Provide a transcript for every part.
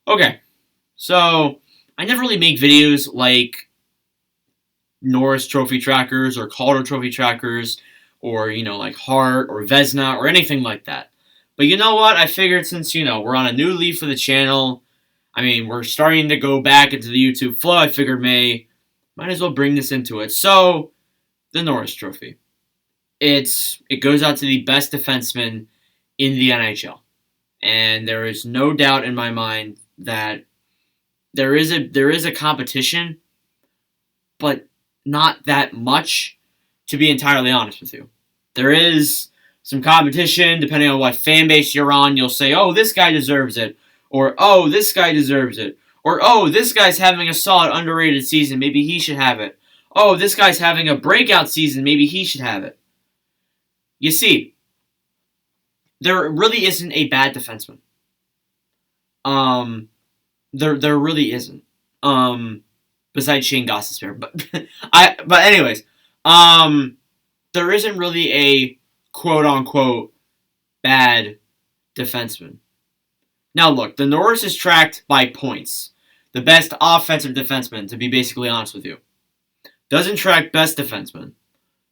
Okay, so I never really make videos like Norris trophy trackers or Calder trophy trackers or, like Hart or Vesna or anything like that. But you know what? I figured since, we're on a new leaf for the channel, we're starting to go back into the YouTube flow, I figured might as well bring this into it. So, the Norris Trophy. It goes out to the best defenseman in the NHL. And there is no doubt in my mind that there is a competition, but not that much, to be entirely honest with you. There is some competition, depending on what fan base you're on. You'll say, oh, this guy deserves it, or oh, this guy deserves it, or oh, this guy's having a solid underrated season, maybe he should have it. Oh, this guy's having a breakout season, maybe he should have it. You see, there really isn't a bad defenseman. There really isn't. Besides Shane Gostisbehere, but anyways, there isn't really a quote unquote bad defenseman. Now look, the Norris is tracked by points. The best offensive defenseman, to be basically honest with you, doesn't track best defenseman.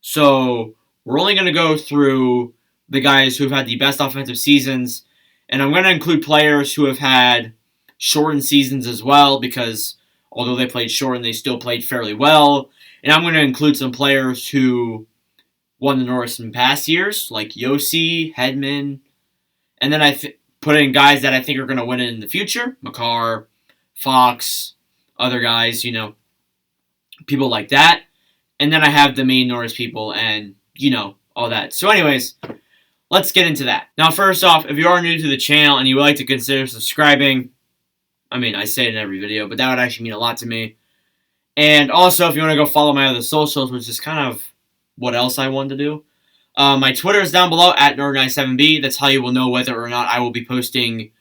So we're only going to go through the guys who've had the best offensive seasons, and I'm going to include players who have had shortened seasons as well, because although they played shortened, they still played fairly well. And I'm going to include some players who won the Norris in past years, like Yossi, Hedman, and then I put in guys that I think are going to win it in the future, Mccarr, Fox, other guys, people like that. And then I have the main Norris people and, all that. So anyways, let's get into that. Now, first off, if you are new to the channel and you would like to consider subscribing, I say it in every video, but that would actually mean a lot to me. And also, if you want to go follow my other socials, which is kind of what else I wanted to do. My Twitter is down below, at Nerd97B. That's how you will know whether or not I will be posting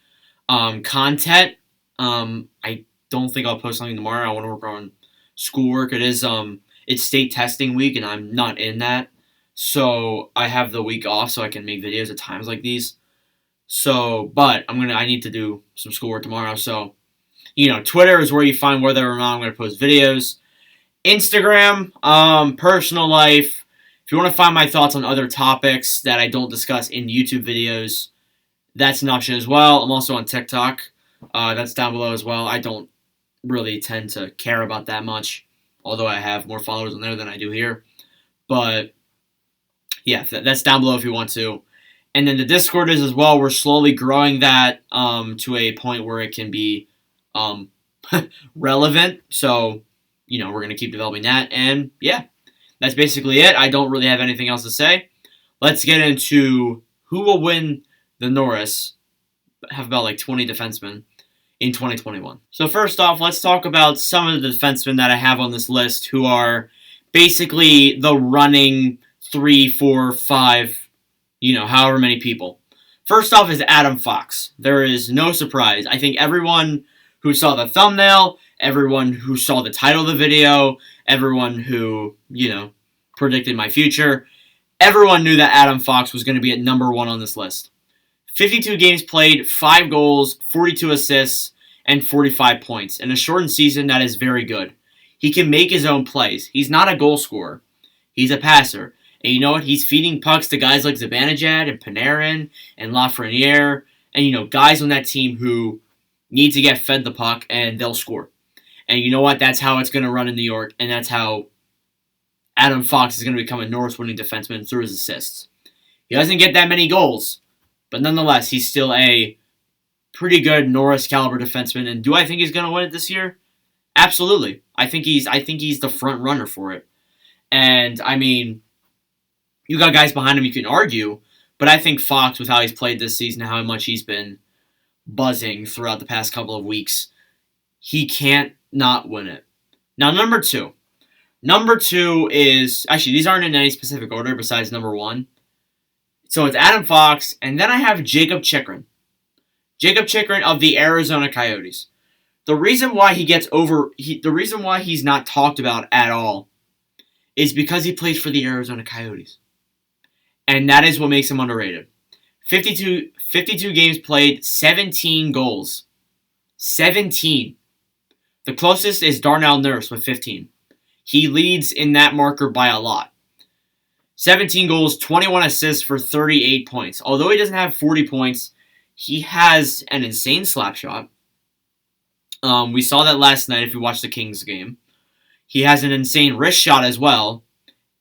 content. I don't think I'll post something tomorrow. I want to work on schoolwork. It's state testing week, and I'm not in that. So I have the week off so I can make videos at times like these. So, but I need to do some schoolwork tomorrow. So, Twitter is where you find whether or not I'm going to post videos. Instagram, personal life. If you want to find my thoughts on other topics that I don't discuss in YouTube videos, that's an option as well. I'm also on Titkok. That's down below as well. I don't really tend to care about that much, although I have more followers on there than I do here. But, yeah, that's down below if you want to. And then the Discord is as well. We're slowly growing that to a point where it can be relevant. So, we're going to keep developing that. And, yeah, that's basically it. I don't really have anything else to say. Let's get into who will win the Norris. I have about 20 defensemen in 2021. So first off, let's talk about some of the defensemen that I have on this list who are basically the running 3, 4, 5, however many people. First off is Adam Fox. There is no surprise. I think everyone who saw the thumbnail, everyone who saw the title of the video, everyone who, predicted my future, everyone knew that Adam Fox was going to be at number 1 on this list. 52 games played, 5 goals, 42 assists, and 45 points. In a shortened season, that is very good. He can make his own plays. He's not a goal scorer. He's a passer. And you know what? He's feeding pucks to guys like Zibanejad and Panarin and Lafreniere and, guys on that team who need to get fed the puck and they'll score. And you know what? That's how it's going to run in New York, and that's how Adam Fox is going to become a Norris winning defenseman through his assists. He doesn't get that many goals, but nonetheless, he's still a pretty good Norris caliber defenseman. And do I think he's going to win it this year? Absolutely. I think he's the front runner for it. And you got guys behind him you can argue, but I think Fox, with how he's played this season, how much he's been buzzing throughout the past couple of weeks, he can't not win it. Now, number 2. Number 2 is, actually, these aren't in any specific order besides number 1. So it's Adam Fox, and then I have Jacob Chychrun. Jacob Chychrun of the Arizona Coyotes. The reason why the reason why he's not talked about at all is because he plays for the Arizona Coyotes. And that is what makes him underrated. 52 games played, 17 goals. 17. The closest is Darnell Nurse with 15. He leads in that marker by a lot. 17 goals, 21 assists for 38 points. Although he doesn't have 40 points, he has an insane slap shot. We saw that last night if you watched the Kings game. He has an insane wrist shot as well.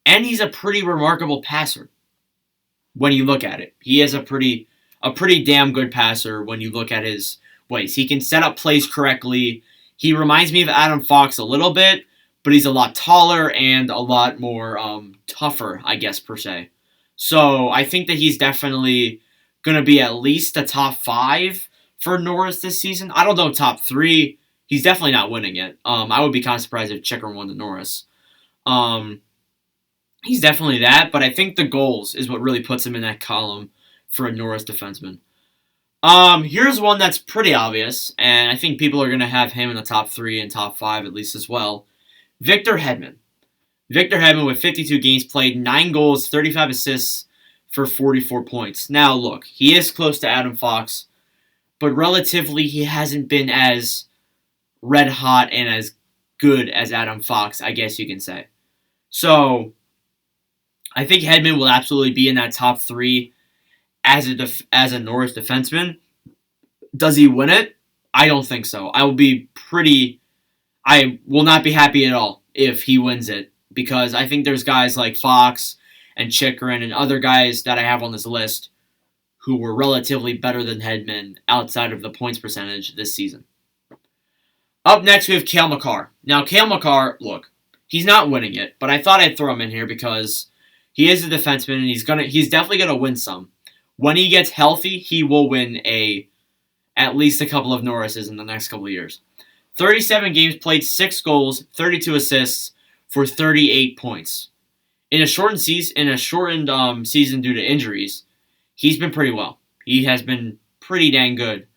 And he's a pretty remarkable passer when you look at it. He is a pretty damn good passer when you look at his ways. He can set up plays correctly. He reminds me of Adam Fox a little bit, but he's a lot taller and a lot more tougher, I guess, per se. So I think that he's definitely going to be at least a top 5 for Norris this season. I don't know, top 3. He's definitely not winning it. I would be kind of surprised if Checker won the Norris. He's definitely that, but I think the goals is what really puts him in that column for a Norris defenseman. Here's one that's pretty obvious, and I think people are going to have him in the top 3 and top 5 at least as well. Victor Hedman. Victor Hedman with 52 games played, 9 goals, 35 assists for 44 points. Now, look, he is close to Adam Fox, but relatively he hasn't been as red hot and as good as Adam Fox, I guess you can say. So, I think Hedman will absolutely be in that top 3 as a Norris defenseman. Does he win it? I don't think so. I will not be happy at all if he wins it, because I think there's guys like Fox and Chychrun and other guys that I have on this list who were relatively better than Hedman outside of the points percentage this season. Up next, we have Kale Mccarr. Now, Kale Mccarr, look, he's not winning it, but I thought I'd throw him in here because he is a defenseman and he's definitely gonna win some. When he gets healthy, he will win at least a couple of Norrises in the next couple of years. 37 games played, 6 goals, 32 assists for 38 points. In a shortened season due to injuries, he's been pretty well. He has been pretty dang good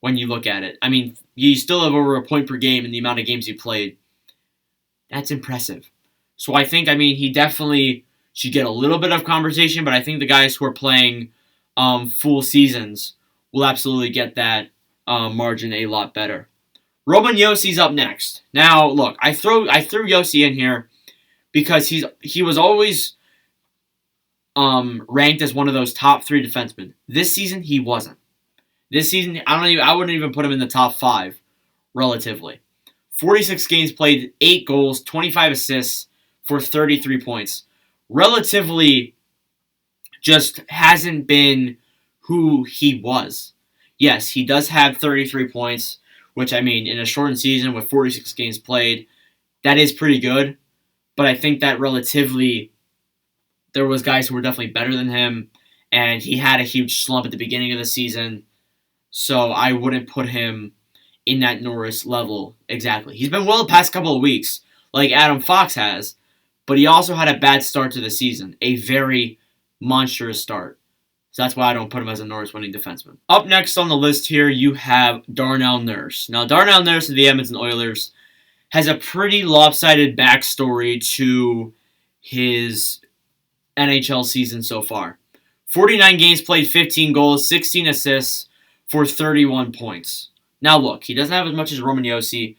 when you look at it. I mean, you still have over a point per game in the amount of games he played. That's impressive. So I think, he definitely should get a little bit of conversation, but I think the guys who are playing full seasons will absolutely get that margin a lot better. Roman Josi's up next. Now, look, I threw Josi in here because he was always ranked as one of those top 3 defensemen. This season, he wasn't. This season, I wouldn't even put him in the top 5, relatively. 46 games played, 8 goals, 25 assists for 33 points. Relatively, just hasn't been who he was. Yes, he does have 33 points, which, in a shortened season with 46 games played, that is pretty good. But I think that relatively, there was guys who were definitely better than him, and he had a huge slump at the beginning of the season. So I wouldn't put him in that Norris level exactly. He's been well the past couple of weeks, like Adam Fox has, but he also had a bad start to the season, a very monstrous start. So that's why I don't put him as a Norris winning defenseman. Up next on the list here, you have Darnell Nurse. Now, Darnell Nurse of the Edmonton Oilers has a pretty lopsided backstory to his NHL season so far. 49 games played, 15 goals, 16 assists for 31 points. Now, look, he doesn't have as much as Roman Josi,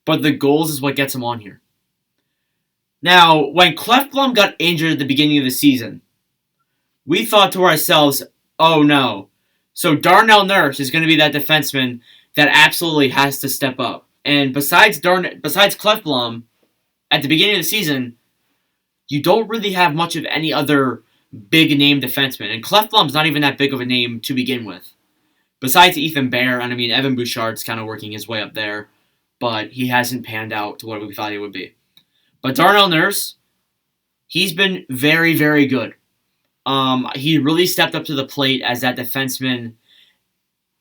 but the goals is what gets him on here. Now, when Klefblom got injured at the beginning of the season, we thought to ourselves, oh no. So Darnell Nurse is going to be that defenseman that absolutely has to step up. And besides Klefblom, at the beginning of the season, you don't really have much of any other big-name defenseman. And Klefblom's not even that big of a name to begin with. Besides Ethan Bear, and Evan Bouchard's kind of working his way up there, but he hasn't panned out to what we thought he would be. But Darnell Nurse, he's been very, very good. He really stepped up to the plate as that defenseman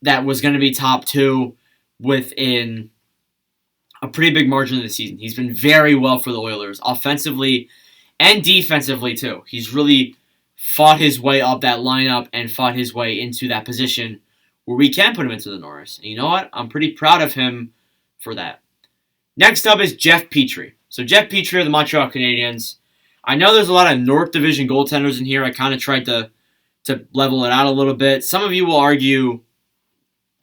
that was going to be top 2 within a pretty big margin of the season. He's been very well for the Oilers, offensively and defensively too. He's really fought his way up that lineup and fought his way into that position where we can put him into the Norris. And you know what? I'm pretty proud of him for that. Next up is Jeff Petry. So Jeff Petry of the Montreal Canadiens. I know there's a lot of North Division goaltenders in here. I kind of tried to level it out a little bit. Some of you will argue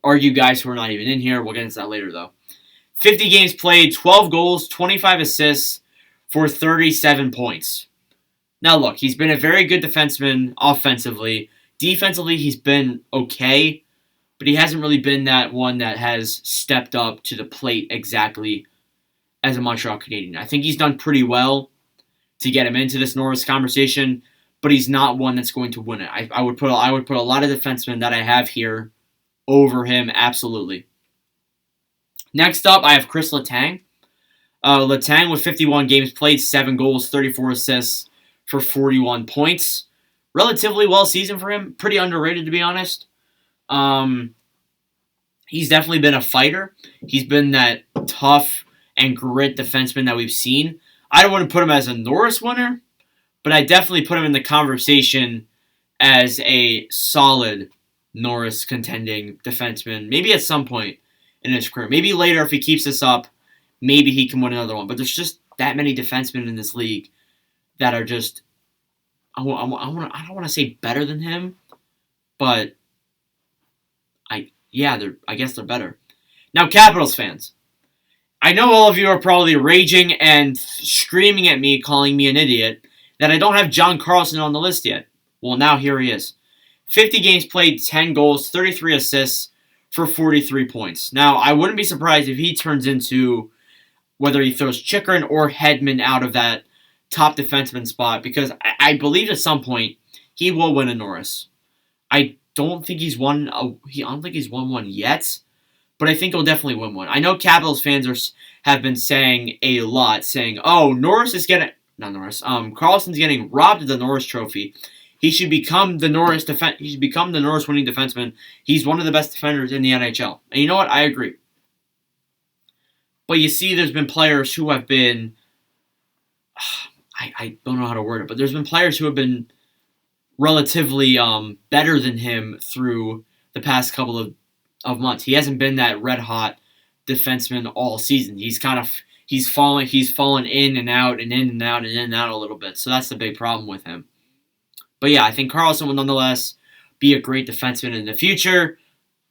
are you guys who are not even in here. We'll get into that later, though. 50 games played, 12 goals, 25 assists for 37 points. Now, look, he's been a very good defenseman offensively. Defensively, he's been okay, but he hasn't really been that one that has stepped up to the plate exactly as a Montreal Canadian. I think he's done pretty well to get him into this Norris conversation, but he's not one that's going to win it. I would put a lot of defensemen that I have here over him, absolutely. Next up, I have Chris Letang. Letang with 51 games played, 7 goals, 34 assists for 41 points. Relatively well season for him. Pretty underrated, to be honest. He's definitely been a fighter. He's been that tough and grit defenseman that we've seen. I don't want to put him as a Norris winner, but I definitely put him in the conversation as a solid Norris contending defenseman. Maybe at some point in his career. Maybe later if he keeps this up, maybe he can win another one. But there's just that many defensemen in this league that are just, I don't want to say better than him, but I guess they're better. Now, Capitals fans, I know all of you are probably raging and screaming at me, calling me an idiot, that I don't have John Carlson on the list yet. Well, now here he is. 50 games played, 10 goals, 33 assists for 43 points. Now, I wouldn't be surprised if he turns into whether he throws Chychrun or Hedman out of that top defenseman spot, because I believe at some point he will win a Norris. I don't think he's won one yet, but I think he'll definitely win one. I know Capitals fans have been saying a lot, saying, "Oh, Carlson's getting robbed of the Norris Trophy. He should become the Norris winning defenseman. He's one of the best defenders in the NHL." And you know what? I agree. But you see, there's been players who have been, I don't know how to word it, but there's been players who have been relatively better than him through the past couple of months. He hasn't been that red hot defenseman all season. He's fallen in and out and in and out and in and out a little bit. So that's the big problem with him. But yeah, I think Carlson will nonetheless be a great defenseman in the future,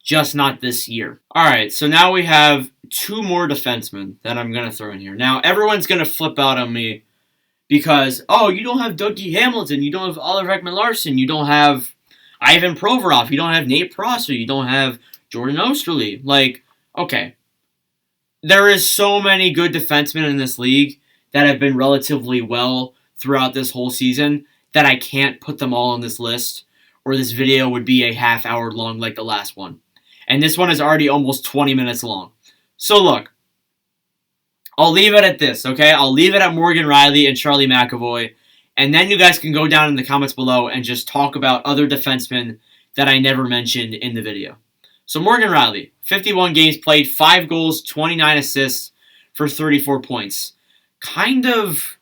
just not this year. All right, so now we have 2 more defensemen that I'm going to throw in here. Now, everyone's going to flip out on me because, oh, you don't have Dougie Hamilton, you don't have Oliver Ekman-Larsson, you don't have Ivan Provorov, you don't have Nate Prosser, you don't have Jordan Osterley. Like, okay, there is so many good defensemen in this league that have been relatively well throughout this whole season that I can't put them all on this list, or this video would be a half hour long like the last one. And this one is already almost 20 minutes long. So look, I'll leave it at this, okay? I'll leave it at Morgan Rielly and Charlie McAvoy, and then you guys can go down in the comments below and just talk about other defensemen that I never mentioned in the video. So Morgan Rielly, 51 games played, 5 goals, 29 assists for 34 points. Kind of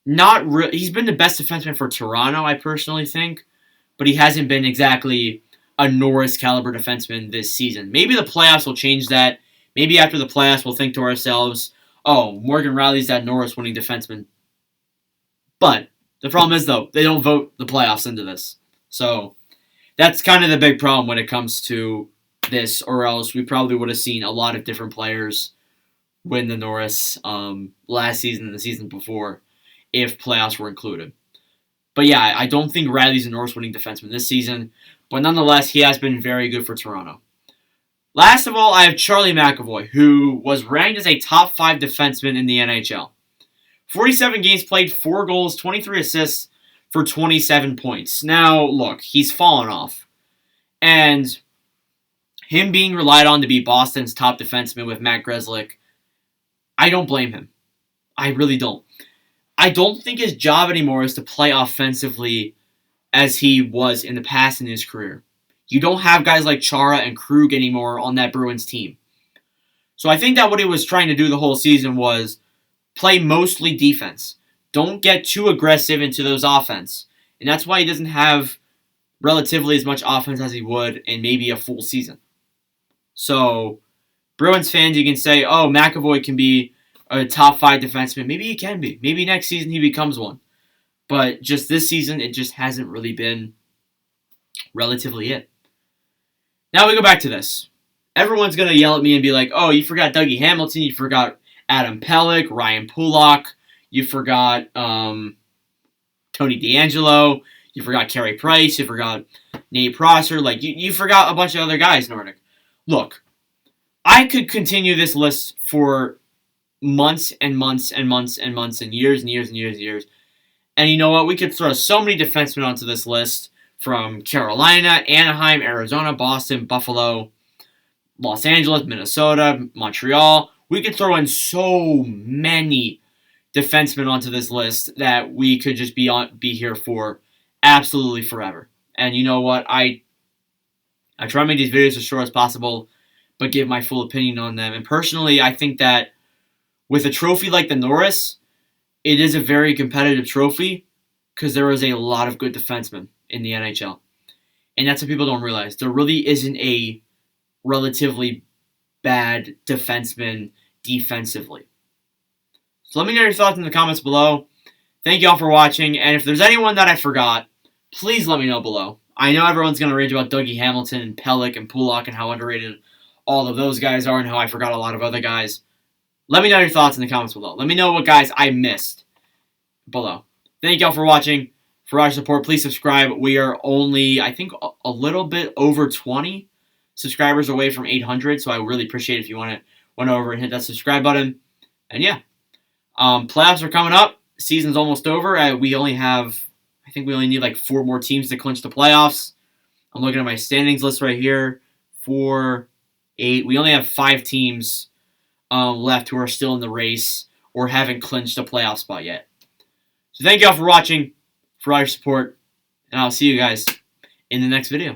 not really. He's been the best defenseman for Toronto, I personally think, but he hasn't been exactly a Norris caliber defenseman this season. Maybe the playoffs will change that. Maybe after the playoffs we'll think to ourselves, oh, Morgan Rielly's that Norris winning defenseman. But the problem is, though, they don't vote the playoffs into this. So that's kind of the big problem when it comes to this, or else we probably would have seen a lot of different players win the Norris last season and the season before if playoffs were included. But yeah, I don't think Rielly's a Norris winning defenseman this season, but nonetheless, he has been very good for Toronto. Last of all, I have Charlie McAvoy, who was ranked as a top 5 defenseman in the NHL. 47 games played, 4 goals, 23 assists for 27 points. Now, look, he's fallen off. And him being relied on to be Boston's top defenseman with Matt Grzelcyk, I don't blame him. I really don't. I don't think his job anymore is to play offensively as he was in the past in his career. You don't have guys like Chara and Krug anymore on that Bruins team. So I think that what he was trying to do the whole season was play mostly defense. Don't get too aggressive into those offense. And that's why he doesn't have relatively as much offense as he would in maybe a full season. So, Bruins fans, you can say, oh, McAvoy can be a top 5 defenseman. Maybe he can be. Maybe next season he becomes one. But just this season, it just hasn't really been relatively it. Now we go back to this. everyone's going to yell at me and be like, oh, you forgot Dougie Hamilton, you forgot Adam Pelech, Ryan Pulock, you forgot Tony DeAngelo, you forgot Carey Price, you forgot Nate Prosser, like, you forgot a bunch of other guys, Nordic. Look, I could continue this list for months and months and months and months and years and years and years and years. And you know what? We could throw so many defensemen onto this list from Carolina, Anaheim, Arizona, Boston, Buffalo, Los Angeles, Minnesota, Montreal. We could throw in so many defensemen onto this list that we could just be here for absolutely forever. And you know what? I try to make these videos as short as possible, but give my full opinion on them. And personally, I think that with a trophy like the Norris, it is a very competitive trophy because there is a lot of good defensemen in the NHL. And that's what people don't realize. There really isn't a relatively bad defenseman defensively. So let me know your thoughts in the comments below. Thank you all for watching. And if there's anyone that I forgot, please let me know below. I know everyone's going to rage about Dougie Hamilton and Pelech and Pulock and how underrated all of those guys are and how I forgot a lot of other guys. Let me know your thoughts in the comments below. Let me know what guys I missed below. Thank you all for watching. For our support, please subscribe. We are only, I think, a little bit over 20 subscribers away from 800, so I really appreciate it if you want to went over and hit that subscribe button. And yeah, playoffs are coming up. Season's almost over. We only need like 4 more teams to clinch the playoffs. I'm looking at my standings list right here. 4, 8. We only have 5 teams left who are still in the race or haven't clinched a playoff spot yet. So thank you all for watching, for all your support, and I'll see you guys in the next video.